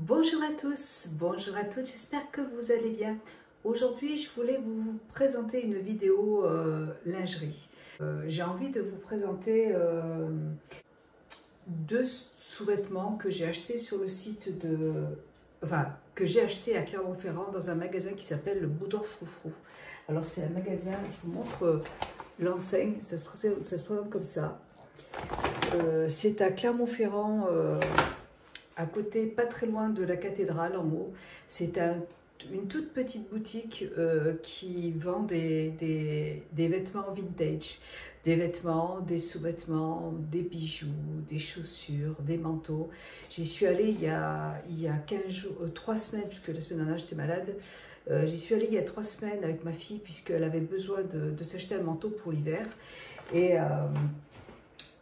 Bonjour à tous, bonjour à toutes, j'espère que vous allez bien. Aujourd'hui, je voulais vous présenter une vidéo lingerie. J'ai envie de vous présenter deux sous-vêtements que j'ai achetés sur le site de... Enfin, que j'ai acheté à Clermont-Ferrand dans un magasin qui s'appelle le Boudoir Froufrou. Alors c'est un magasin, je vous montre l'enseigne, ça se présente comme ça. C'est à Clermont-Ferrand, à côté, pas très loin de la cathédrale en haut. C'est une toute petite boutique qui vend des vêtements vintage. Des vêtements, des sous-vêtements, des bijoux, des chaussures, des manteaux. J'y suis allée il y a 15 jours, 3 semaines, puisque la semaine dernière j'étais malade. J'y suis allée il y a 3 semaines avec ma fille, puisqu'elle avait besoin de s'acheter un manteau pour l'hiver.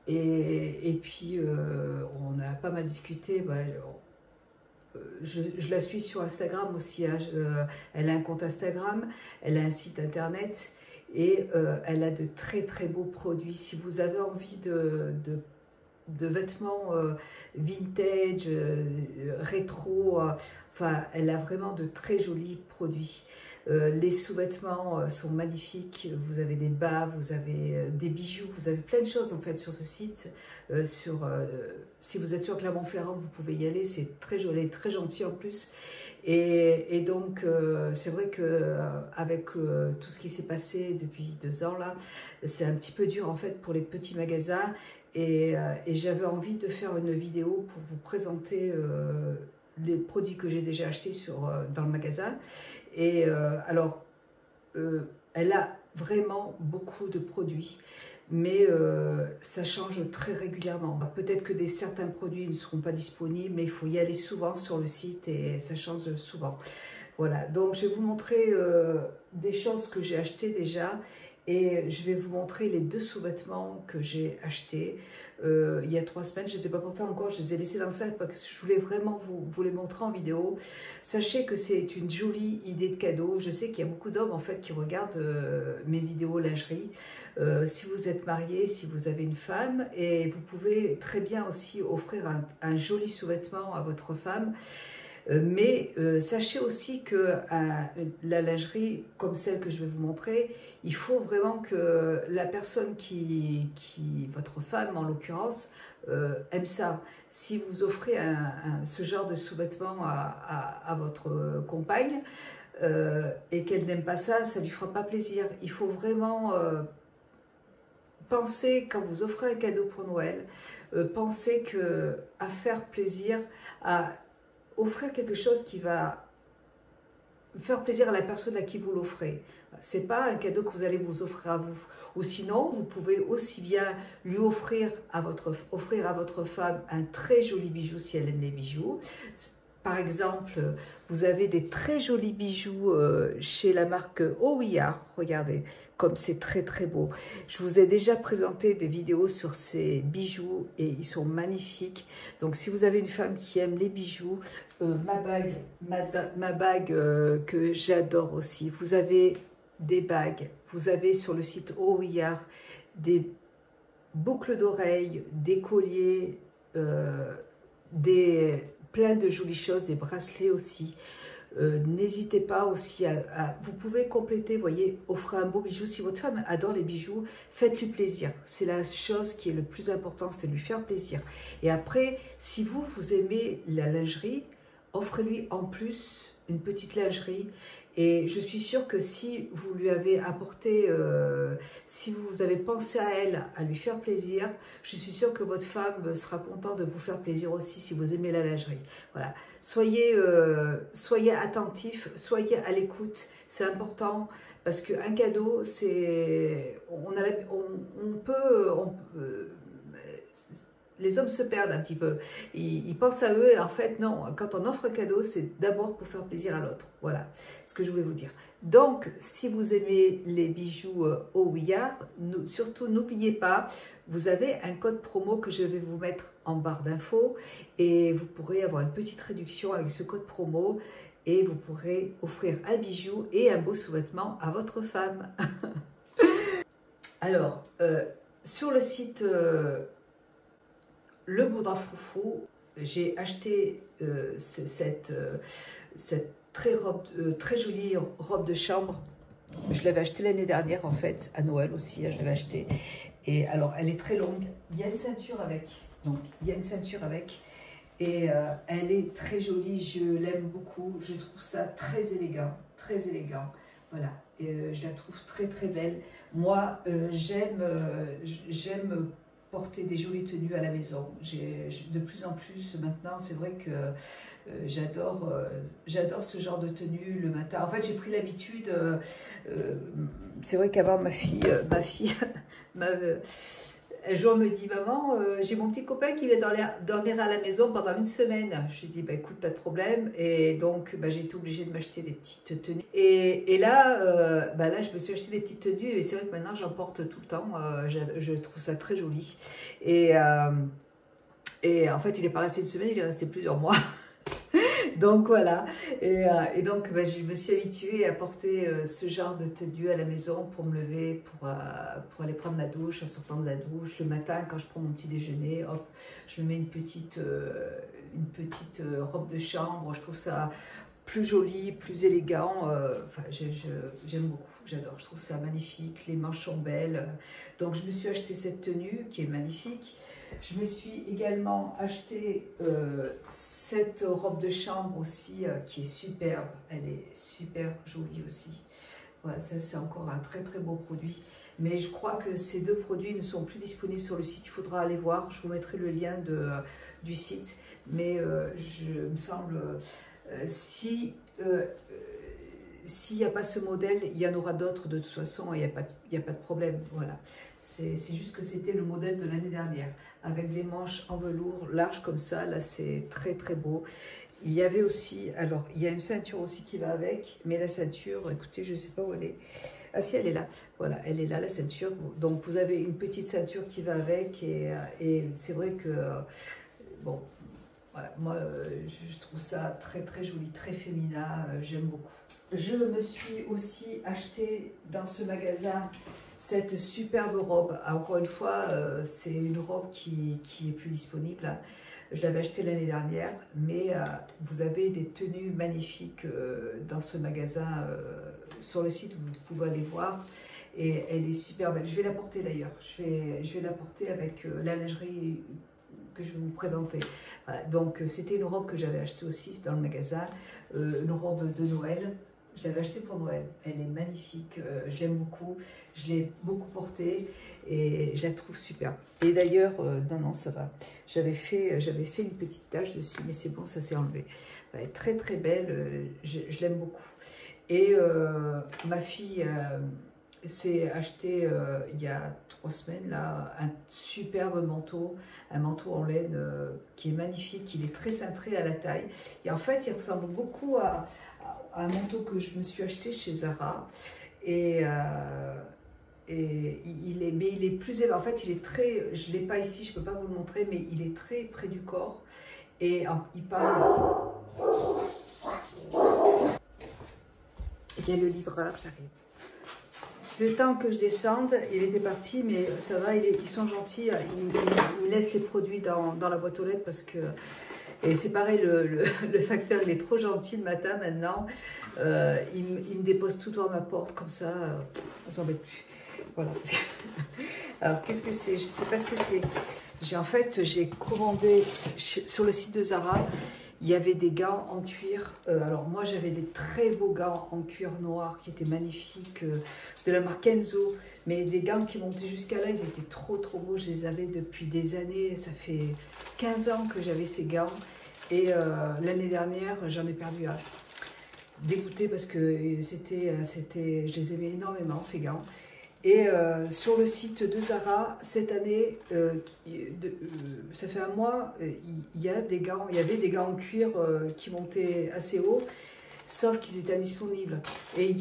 Et puis, on a pas mal discuté. Bah, je la suis sur Instagram aussi. Hein. Elle a un compte Instagram, elle a un site internet et elle a de très très beaux produits. Si vous avez envie de vêtements vintage, rétro, enfin, elle a vraiment de très jolis produits. Les sous-vêtements sont magnifiques, vous avez des bas, vous avez des bijoux, vous avez plein de choses en fait sur ce site. Si vous êtes sur Clermont-Ferrand, vous pouvez y aller, c'est très joli, très gentil en plus. Et donc c'est vrai que avec tout ce qui s'est passé depuis 2 ans là, c'est un petit peu dur en fait pour les petits magasins. Et j'avais envie de faire une vidéo pour vous présenter les produits que j'ai déjà achetés dans le magasin. Et alors, elle a vraiment beaucoup de produits, mais ça change très régulièrement. Peut-être que certains produits ne seront pas disponibles, mais il faut y aller souvent sur le site et ça change souvent. Voilà, donc je vais vous montrer des choses que j'ai achetées déjà. Et je vais vous montrer les 2 sous-vêtements que j'ai achetés il y a 3 semaines. Je ne les ai pas portés encore, je les ai laissés dans la salle parce que je voulais vraiment vous les montrer en vidéo. Sachez que c'est une jolie idée de cadeau. Je sais qu'il y a beaucoup d'hommes en fait qui regardent mes vidéos lingerie. Si vous êtes marié, si vous avez une femme, et vous pouvez très bien aussi offrir un joli sous-vêtement à votre femme. Mais sachez aussi que la lingerie, comme celle que je vais vous montrer, il faut vraiment que la personne votre femme en l'occurrence, aime ça. Si vous offrez ce genre de sous-vêtement à votre compagne et qu'elle n'aime pas ça, ça ne lui fera pas plaisir. Il faut vraiment penser, quand vous offrez un cadeau pour Noël, pensez à faire plaisir, à offrir quelque chose qui va faire plaisir à la personne à qui vous l'offrez. C'est pas un cadeau que vous allez vous offrir à vous. Ou sinon, vous pouvez aussi bien lui offrir à votre femme un très joli bijou si elle aime les bijoux. Par exemple, vous avez des très jolis bijoux chez la marque OUIAR. Regardez, comme c'est très très beau. Je vous ai déjà présenté des vidéos sur ces bijoux et ils sont magnifiques. Donc si vous avez une femme qui aime les bijoux, ma bague que j'adore aussi. Vous avez des bagues, vous avez sur le site OUIAR des boucles d'oreilles, des colliers, plein de jolies choses, des bracelets aussi. N'hésitez pas aussi vous pouvez compléter, voyez, offrez un beau bijou. Si votre femme adore les bijoux, faites-lui plaisir. C'est la chose qui est le plus important, c'est lui faire plaisir. Et après, si vous aimez la lingerie, offrez-lui en plus une petite lingerie. Et je suis sûre que si vous lui avez apporté, si vous avez pensé à elle, à lui faire plaisir, je suis sûre que votre femme sera contente de vous faire plaisir aussi si vous aimez la lingerie. Voilà. Soyez attentifs, soyez à l'écoute, c'est important parce qu'un cadeau, c'est, les hommes se perdent un petit peu, ils pensent à eux et en fait non, quand on offre un cadeau, c'est d'abord pour faire plaisir à l'autre. Voilà ce que je voulais vous dire. Donc, si vous aimez les bijoux OUIAR, surtout n'oubliez pas, vous avez un code promo que je vais vous mettre en barre d'infos et vous pourrez avoir une petite réduction avec ce code promo et vous pourrez offrir un bijou et un beau sous-vêtement à votre femme. Alors, sur le site Le Boudoir Froufrou, j'ai acheté cette très jolie robe de chambre. Je l'avais achetée l'année dernière en fait, à Noël aussi, je l'avais achetée. Et alors, elle est très longue. Il y a une ceinture avec. Donc, il y a une ceinture avec. Et elle est très jolie, je l'aime beaucoup. Je trouve ça très élégant, très élégant. Voilà, et, je la trouve très très belle. Moi, j'aime porter des jolies tenues à la maison. De plus en plus maintenant, c'est vrai que j'adore ce genre de tenue le matin. En fait, j'ai pris l'habitude. C'est vrai qu'avant un jour elle me dit maman, j'ai mon petit copain qui vient dormir à la maison pendant une semaine. Je lui dis bah écoute, pas de problème. Et donc bah, j'ai été obligée de m'acheter des petites tenues. Et là, là je me suis acheté des petites tenues et c'est vrai que maintenant j'en porte tout le temps. Je trouve ça très joli. Et en fait il est pas resté une semaine, il est resté plusieurs mois. Donc voilà, et donc bah, je me suis habituée à porter ce genre de tenue à la maison pour me lever, pour aller prendre ma douche, en sortant de la douche. Le matin, quand je prends mon petit déjeuner, hop, je me mets une petite robe de chambre. Je trouve ça plus joli, plus élégant. Enfin, j'aime beaucoup, j'adore. Je trouve ça magnifique, les manches sont belles. Donc je me suis acheté cette tenue qui est magnifique. Je me suis également acheté cette robe de chambre aussi qui est superbe. Elle est super jolie aussi. Voilà, ça c'est encore un très très beau produit. Mais je crois que ces deux produits ne sont plus disponibles sur le site. Il faudra aller voir. Je vous mettrai le lien du site. Mais je me semble, s'il n'y a pas ce modèle, il y en aura d'autres de toute façon. Il n'y a pas de problème. Voilà. C'est juste que c'était le modèle de l'année dernière, avec des manches en velours larges comme ça. Là, c'est très très beau. Il y avait aussi, alors, il y a une ceinture aussi qui va avec, mais la ceinture, écoutez, je ne sais pas où elle est. Ah si, elle est là. Voilà, elle est là, la ceinture. Donc, vous avez une petite ceinture qui va avec, et c'est vrai que, bon, voilà, moi, je trouve ça très très joli, très féminin, j'aime beaucoup. Je me suis aussi acheté dans ce magasin cette superbe robe. Encore une fois, c'est une robe qui est plus disponible. Je l'avais achetée l'année dernière, mais vous avez des tenues magnifiques dans ce magasin. Sur le site, vous pouvez aller voir. Et elle est super belle. Je vais la porter d'ailleurs. Je vais la porter avec la lingerie que je vais vous présenter. Voilà. Donc, c'était une robe que j'avais achetée aussi dans le magasin. Une robe de Noël. Je l'avais achetée pour Noël. Elle est magnifique, je l'aime beaucoup. Je l'ai beaucoup portée et je la trouve superbe. Et d'ailleurs, non, ça va. J'avais fait une petite tache dessus, mais c'est bon, ça s'est enlevé. Elle est très très belle, je l'aime beaucoup. Et ma fille s'est acheté il y a 3 semaines là, un superbe manteau, un manteau en laine qui est magnifique, il est très cintré à la taille. Et en fait, il ressemble beaucoup à un manteau que je me suis acheté chez Zara. Et il est plus élevé. En fait, il est très, je ne l'ai pas ici, je ne peux pas vous le montrer, mais il est très près du corps. Et il parle. Il y a le livreur, j'arrive. Le temps que je descende, il était parti, mais ça va, ils sont gentils. Ils me laissent les produits dans la boîte aux lettres parce que. Et c'est pareil, le facteur, il est trop gentil le matin maintenant. Il me dépose tout devant ma porte, comme ça, on s'en embête plus. Voilà. Alors, qu'est-ce que c'est? Je ne sais pas ce que c'est. En fait, j'ai commandé sur le site de Zara, il y avait des gants en cuir. Alors, moi, j'avais des très beaux gants en cuir noir qui étaient magnifiques, de la marque Enzo. Mais des gants qui montaient jusqu'à là, ils étaient trop trop beaux. Je les avais depuis des années. Ça fait 15 ans que j'avais ces gants. Et l'année dernière, j'en ai perdu un. Dégoûtée parce que je les aimais énormément, ces gants. Et sur le site de Zara, cette année, ça fait un mois, il y avait des gants en cuir qui montaient assez haut, sauf qu'ils étaient indisponibles. Et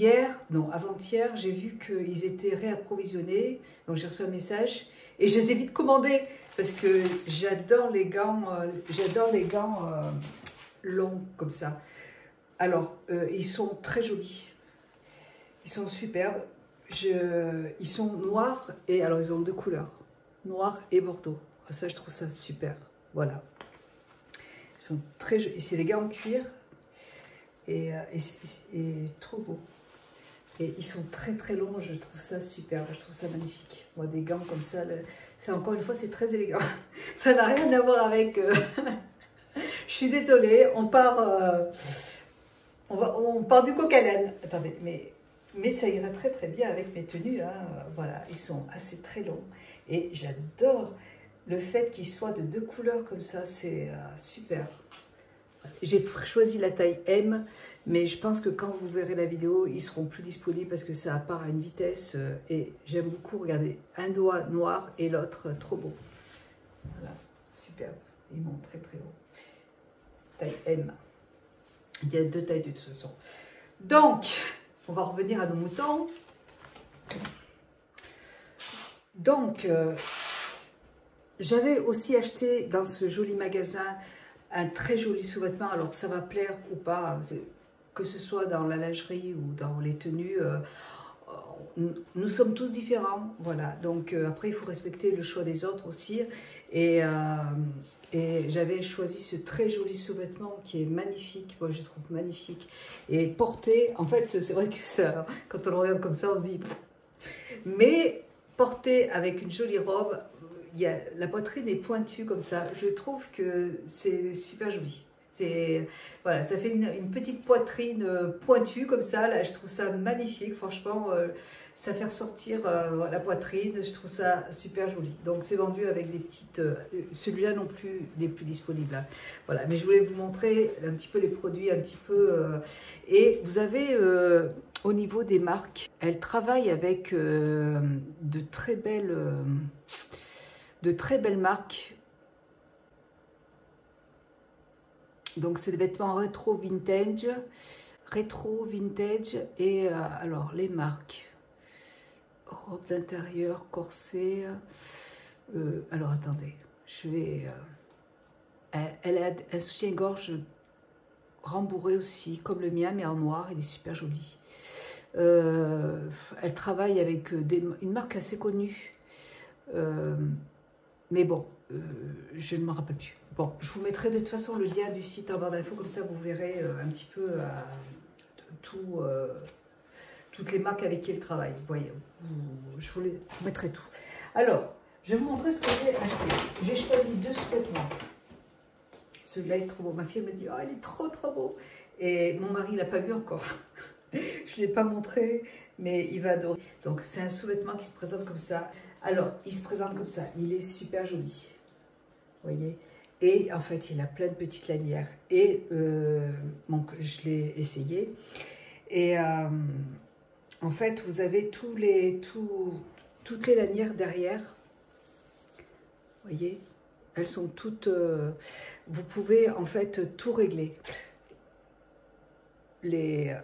avant-hier, j'ai vu qu'ils étaient réapprovisionnés, donc j'ai reçu un message, et je les ai vite commandés, parce que j'adore les gants longs, comme ça. Alors, ils sont très jolis, ils sont superbes. Ils sont noirs et alors ils ont 2 couleurs, noir et bordeaux. Ça, je trouve ça super. Voilà. Ils sont très jolis. C'est des gants en cuir et trop beaux. Et ils sont très très longs, je trouve ça superbe, je trouve ça magnifique. Moi, des gants comme ça, encore une fois, c'est très élégant. Ça n'a rien à voir avec... Je suis désolée, on part du coq à l'âne. Attendez, mais ça ira très très bien avec mes tenues. Hein. Voilà, ils sont assez très longs. Et j'adore le fait qu'ils soient de 2 couleurs comme ça, c'est super. J'ai choisi la taille M, mais je pense que quand vous verrez la vidéo, ils seront plus disponibles parce que ça part à une vitesse. Et j'aime beaucoup, regardez, un doigt noir et l'autre trop beau. Voilà, superbe. Ils montent très très haut. Taille M. Il y a 2 tailles de toute façon. Donc, on va revenir à nos moutons. Donc, j'avais aussi acheté dans ce joli magasin un très joli sous-vêtement. Alors, ça va plaire ou pas, que ce soit dans la lingerie ou dans les tenues. Nous sommes tous différents. Voilà. Donc, après, il faut respecter le choix des autres aussi. Et j'avais choisi ce très joli sous-vêtement qui est magnifique, moi je trouve magnifique. Et porté, en fait c'est vrai que ça, quand on le regarde comme ça on se dit... Mais porté avec une jolie robe, la poitrine est pointue comme ça. Je trouve que c'est super joli. Voilà, ça fait une petite poitrine pointue comme ça, là je trouve ça magnifique, franchement... ça fait ressortir la poitrine, je trouve ça super joli. Donc c'est vendu avec des petites... celui-là non plus n'est plus disponible. Là. Voilà, mais je voulais vous montrer un petit peu les produits, un petit peu... et vous avez au niveau des marques, elles travaillent avec de très belles marques. Donc c'est des vêtements rétro vintage et alors les marques... Robe d'intérieur, corset. Alors attendez, je vais... elle a un soutien-gorge rembourré aussi, comme le mien, mais en noir. Il est super joli. Elle travaille avec une marque assez connue. Mais bon, je ne me rappelle plus. Bon, je vous mettrai de toute façon le lien du site en barre d'infos, comme ça vous verrez un petit peu tout... toutes les marques avec qui elle travaille. Vous voyez, je vous mettrai tout. Alors, je vais vous montrer ce que j'ai acheté. J'ai choisi 2 sous-vêtements. Celui-là est trop beau. Ma fille me dit, oh, il est trop trop beau. Et mon mari ne l'a pas vu encore. Je ne l'ai pas montré, mais il va adorer. Donc, c'est un sous-vêtement qui se présente comme ça. Alors, il se présente comme ça. Il est super joli. Vous voyez. Et en fait, il a plein de petites lanières. Et donc, je l'ai essayé. Et... en fait, vous avez toutes les lanières derrière. Vous voyez, elles sont toutes... vous pouvez en fait tout régler. Les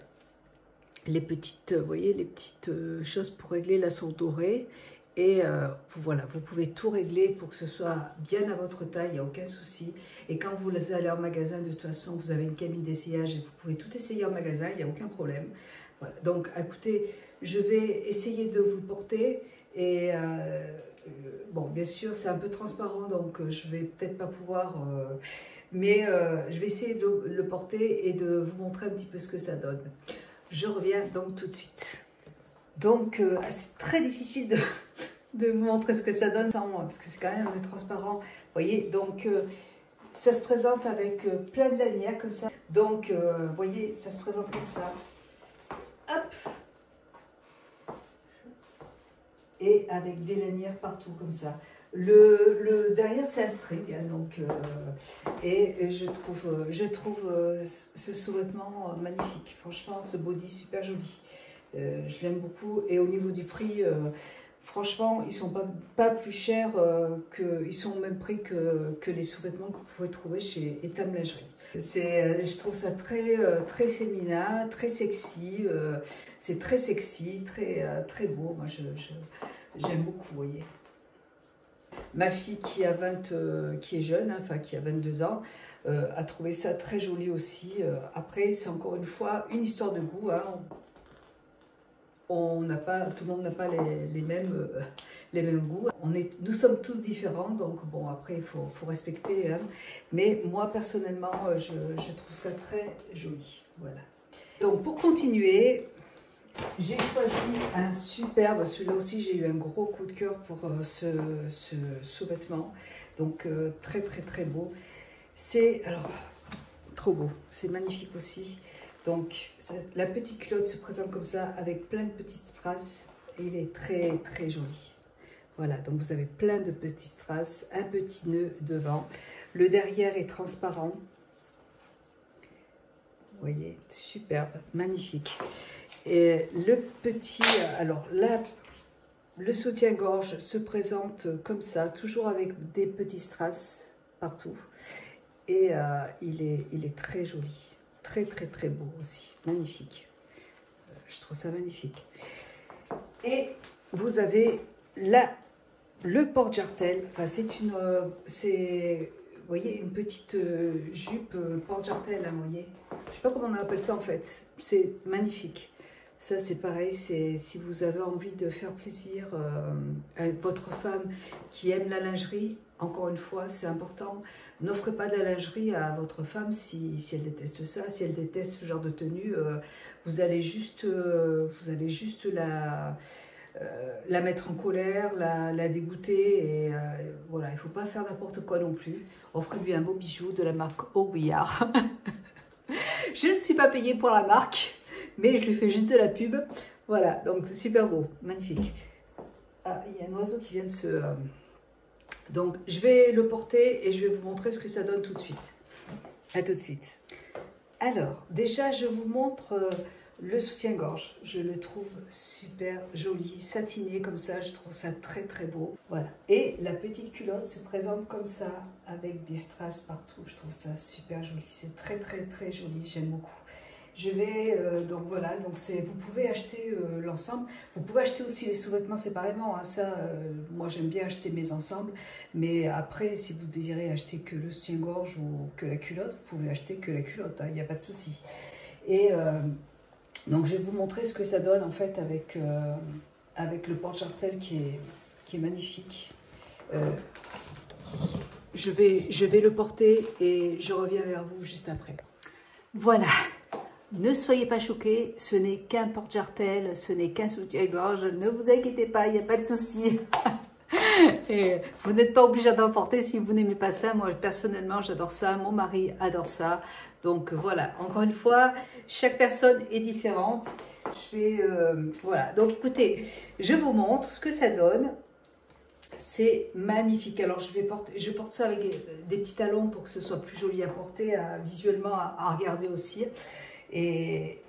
petites, vous voyez, les petites choses pour régler là sont dorées. Et voilà, vous pouvez tout régler pour que ce soit bien à votre taille, il n'y a aucun souci. Et quand vous allez en magasin, de toute façon, vous avez une cabine d'essayage et vous pouvez tout essayer en magasin, il n'y a aucun problème. Voilà. Donc, écoutez, je vais essayer de vous le porter. Et bon, bien sûr, c'est un peu transparent, donc je vais peut-être pas pouvoir... mais je vais essayer de le porter et de vous montrer un petit peu ce que ça donne. Je reviens donc tout de suite. Donc, c'est très difficile de vous montrer ce que ça donne sans moi, parce que c'est quand même un peu transparent. Vous voyez, donc, ça se présente avec plein de lanières comme ça. Donc, vous voyez, ça se présente comme ça. Hop! Et avec des lanières partout comme ça. Derrière c'est un string, hein, donc et je trouve ce sous-vêtement magnifique. Franchement, ce body super joli. Je l'aime beaucoup. Et au niveau du prix, franchement, ils sont pas plus chers ils sont au même prix que les sous-vêtements que vous pouvez trouver chez Etam Lingerie. Je trouve ça très féminin, très sexy. C'est très sexy, très beau. Moi, j'aime beaucoup, vous voyez. Ma fille qui est jeune, hein, enfin qui a 22 ans, a trouvé ça très joli aussi. Après, c'est encore une fois une histoire de goût. Hein. tout le monde n'a pas les mêmes goûts. Nous sommes tous différents, donc bon, après, il faut respecter. Hein. Mais moi, personnellement, je trouve ça très joli. Voilà. Donc, pour continuer, j'ai choisi un superbe, celui-là aussi, j'ai eu un gros coup de cœur pour ce sous-vêtement. Donc, très, très, très beau. C'est, alors, trop beau, c'est magnifique aussi. Donc, la petite culotte se présente comme ça, avec plein de petites strass. Et il est très, très joli. Voilà, donc vous avez plein de petites strass, un petit nœud devant. Le derrière est transparent. Vous voyez, superbe, magnifique. Et le petit, alors là, le soutien-gorge se présente comme ça, toujours avec des petits strass partout. Et il est très joli. Très, très, très beau aussi. Magnifique. Je trouve ça magnifique. Et vous avez là le porte-jartel. Enfin, vous voyez, une petite jupe porte-jartel, hein, vous voyez. Je ne sais pas comment on appelle ça en fait. C'est magnifique. Ça, c'est pareil. Si vous avez envie de faire plaisir à votre femme qui aime la lingerie, encore une fois, c'est important. N'offrez pas de la lingerie à votre femme si elle déteste ça, si elle déteste ce genre de tenue. Vous allez juste la mettre en colère, la dégoûter. Et voilà, il ne faut pas faire n'importe quoi non plus. Offrez-lui un beau bijou de la marque Aubillard. Je ne suis pas payée pour la marque, mais je lui fais juste de la pub. Voilà, donc c'est super beau, magnifique. Ah, il y a un oiseau qui vient de se... Donc, je vais le porter et je vais vous montrer ce que ça donne tout de suite. À tout de suite. Alors, déjà, je vous montre le soutien-gorge. Je le trouve super joli, satiné comme ça. Je trouve ça très, très beau. Voilà. Et la petite culotte se présente comme ça, avec des strass partout. Je trouve ça super joli. C'est très, très, très joli. J'aime beaucoup. Je vais, donc voilà, donc vous pouvez acheter l'ensemble. Vous pouvez acheter aussi les sous-vêtements séparément. Hein, ça, moi j'aime bien acheter mes ensembles. Mais après, si vous désirez acheter que le soutien-gorge ou que la culotte, vous pouvez acheter que la culotte. Il n'y a pas de souci. Et donc je vais vous montrer ce que ça donne en fait avec le porte-jartel qui est magnifique. Je vais le porter et je reviens vers vous juste après. Voilà. Ne soyez pas choqués, ce n'est qu'un porte-jartel, ce n'est qu'un soutien-gorge, ne vous inquiétez pas, il n'y a pas de souci. Et vous n'êtes pas obligé d'en porter si vous n'aimez pas ça. Moi, personnellement, j'adore ça, mon mari adore ça. Donc voilà, encore une fois, chaque personne est différente. Voilà, donc écoutez, je vous montre ce que ça donne. C'est magnifique. Alors, je porte ça avec des petits talons pour que ce soit plus joli à porter, visuellement à regarder aussi. Et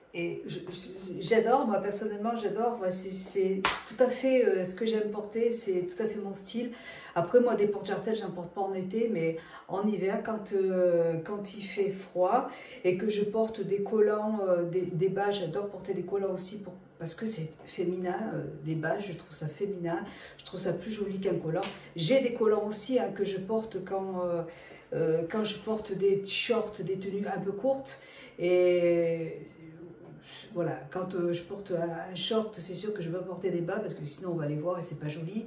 j'adore, moi personnellement j'adore, c'est tout à fait ce que j'aime porter, c'est tout à fait mon style. Après moi des porte-jartelles j'en porte pas en été, mais en hiver quand il fait froid et que je porte des collants, des bas, j'adore porter des collants aussi parce que c'est féminin, les bas je trouve ça féminin, je trouve ça plus joli qu'un collant. J'ai des collants aussi hein, que je porte quand je porte des shorts, des tenues un peu courtes. Et voilà, quand je porte un short, c'est sûr que je vais pas porter des bas parce que sinon on va les voir et c'est pas joli.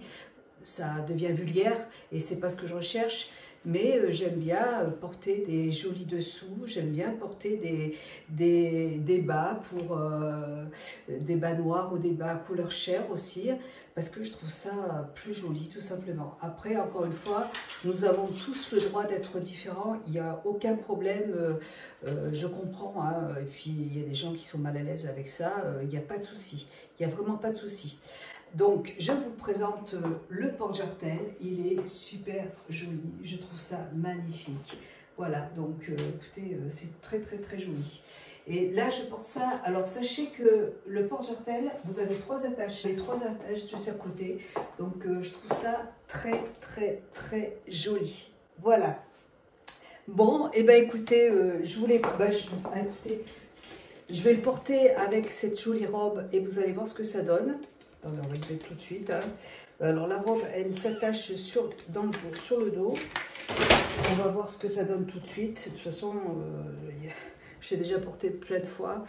Ça devient vulgaire et c'est pas ce que je recherche. Mais j'aime bien porter des jolis dessous, j'aime bien porter des bas des bas noirs ou des bas couleur chair aussi, parce que je trouve ça plus joli tout simplement. Après, encore une fois, nous avons tous le droit d'être différents, il n'y a aucun problème, je comprends, hein, et puis il y a des gens qui sont mal à l'aise avec ça, il n'y a pas de souci, il n'y a vraiment pas de souci. Donc, je vous présente le porte-jartel. Il est super joli. Je trouve ça magnifique. Voilà, donc écoutez, c'est très très très joli. Et là, je porte ça. Alors, sachez que le porte-jartel, vous avez 3 attaches. Les 3 attaches de chaque côté. Donc, je trouve ça très très très joli. Voilà. Bon, et ben écoutez, écoutez, je vais le porter avec cette jolie robe et vous allez voir ce que ça donne. On va le mettre tout de suite. Hein. Alors la robe, elle s'attache sur le dos. On va voir ce que ça donne tout de suite. De toute façon, je l'ai déjà porté plein de fois.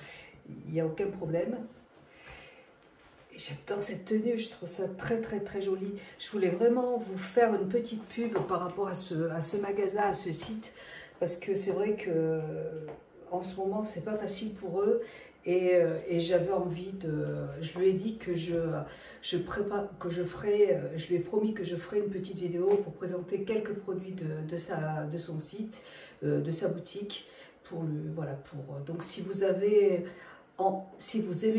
Il n'y a aucun problème. J'adore cette tenue, je trouve ça très très très joli. Je voulais vraiment vous faire une petite pub par rapport à ce magasin, à ce site, parce que c'est vrai que en ce moment c'est pas facile pour eux et j'avais envie de. Je lui ai dit que je lui ai promis que je ferai une petite vidéo pour présenter quelques produits de son site, de sa boutique. Donc si vous aimez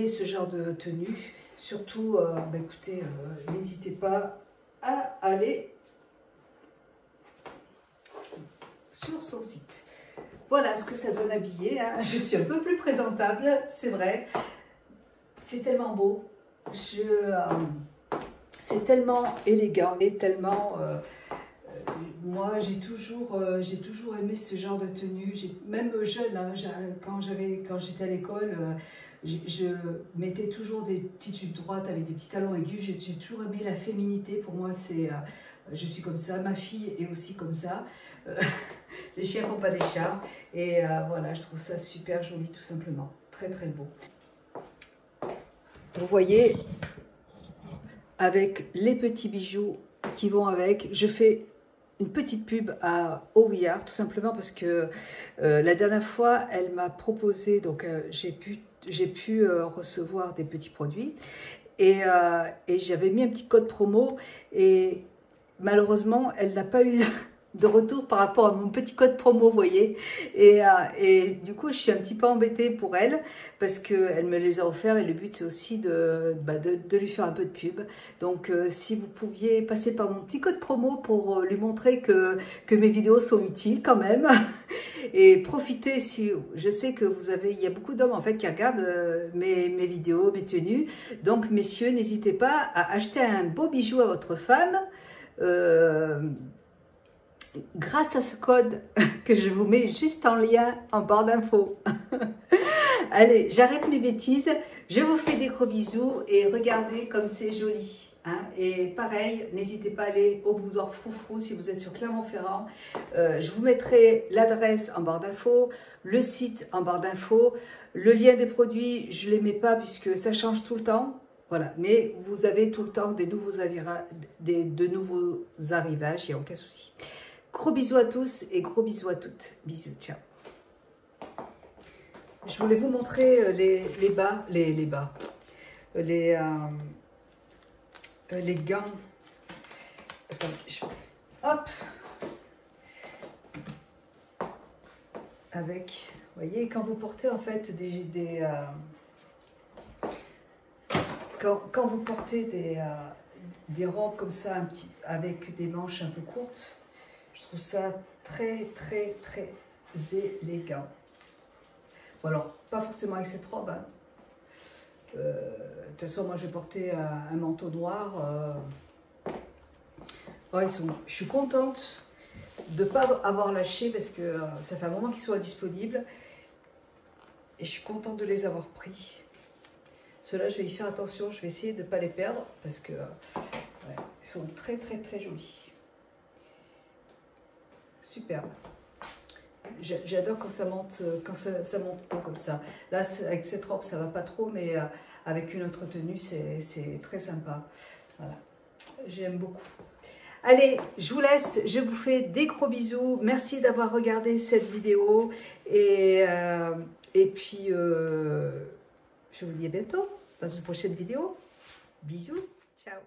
ce genre de tenue, surtout, écoutez, n'hésitez pas à aller sur son site. Voilà ce que ça donne habillé, hein. Je suis un peu plus présentable, c'est vrai. C'est tellement beau. C'est tellement élégant et tellement... moi, j'ai toujours aimé ce genre de tenue. Même jeune, hein, quand j'étais à l'école, je mettais toujours des petites jupes droites avec des petits talons aigus. J'ai toujours aimé la féminité. Pour moi, je suis comme ça. Ma fille est aussi comme ça. Les chiens n'ont pas des chats. Et voilà, je trouve ça super joli, tout simplement. Très, très beau. Vous voyez, avec les petits bijoux qui vont avec, je fais une petite pub à OWR, tout simplement parce que la dernière fois, elle m'a proposé, donc j'ai pu recevoir des petits produits et j'avais mis un petit code promo et malheureusement, elle n'a pas eu de retour par rapport à mon petit code promo, vous voyez. Et du coup, je suis un petit peu embêtée pour elle parce qu'elle me les a offerts et le but, c'est aussi de lui faire un peu de pub. Donc, si vous pouviez passer par mon petit code promo pour lui montrer que mes vidéos sont utiles quand même. Et profitez, je sais que il y a beaucoup d'hommes en fait qui regardent mes vidéos, mes tenues. Donc, messieurs, n'hésitez pas à acheter un beau bijou à votre femme. Grâce à ce code que je vous mets juste en lien en barre d'infos. Allez, j'arrête mes bêtises. Je vous fais des gros bisous et regardez comme c'est joli. Hein. Et pareil, n'hésitez pas à aller au Boudoir Froufrou si vous êtes sur Clermont-Ferrand. Je vous mettrai l'adresse en barre d'infos, le site en barre d'infos. Le lien des produits, je ne les mets pas puisque ça change tout le temps. Voilà, mais vous avez tout le temps de nouveaux arrivages, il n'y a aucun souci. Gros bisous à tous et gros bisous à toutes. Bisous, ciao. Je voulais vous montrer les gants. Attends, hop. Avec, vous voyez, quand vous portez en fait quand vous portez des robes comme ça, avec des manches un peu courtes, je trouve ça très, très, très élégant. Bon alors, pas forcément avec cette robe. Hein. De toute façon, moi, je vais porter un manteau noir. Ouais, je suis contente de ne pas avoir lâché parce que ça fait un moment qu'ils soient disponibles. Et je suis contente de les avoir pris. Ceux-là, je vais y faire attention. Je vais essayer de ne pas les perdre parce que ouais, ils sont très, très, très jolis. Superbe. J'adore quand ça monte, haut comme ça. Là, avec cette robe, ça va pas trop, mais avec une autre tenue, c'est très sympa. Voilà, j'aime beaucoup. Allez, je vous laisse, je vous fais des gros bisous. Merci d'avoir regardé cette vidéo. Et puis, je vous dis à bientôt dans une prochaine vidéo. Bisous, ciao.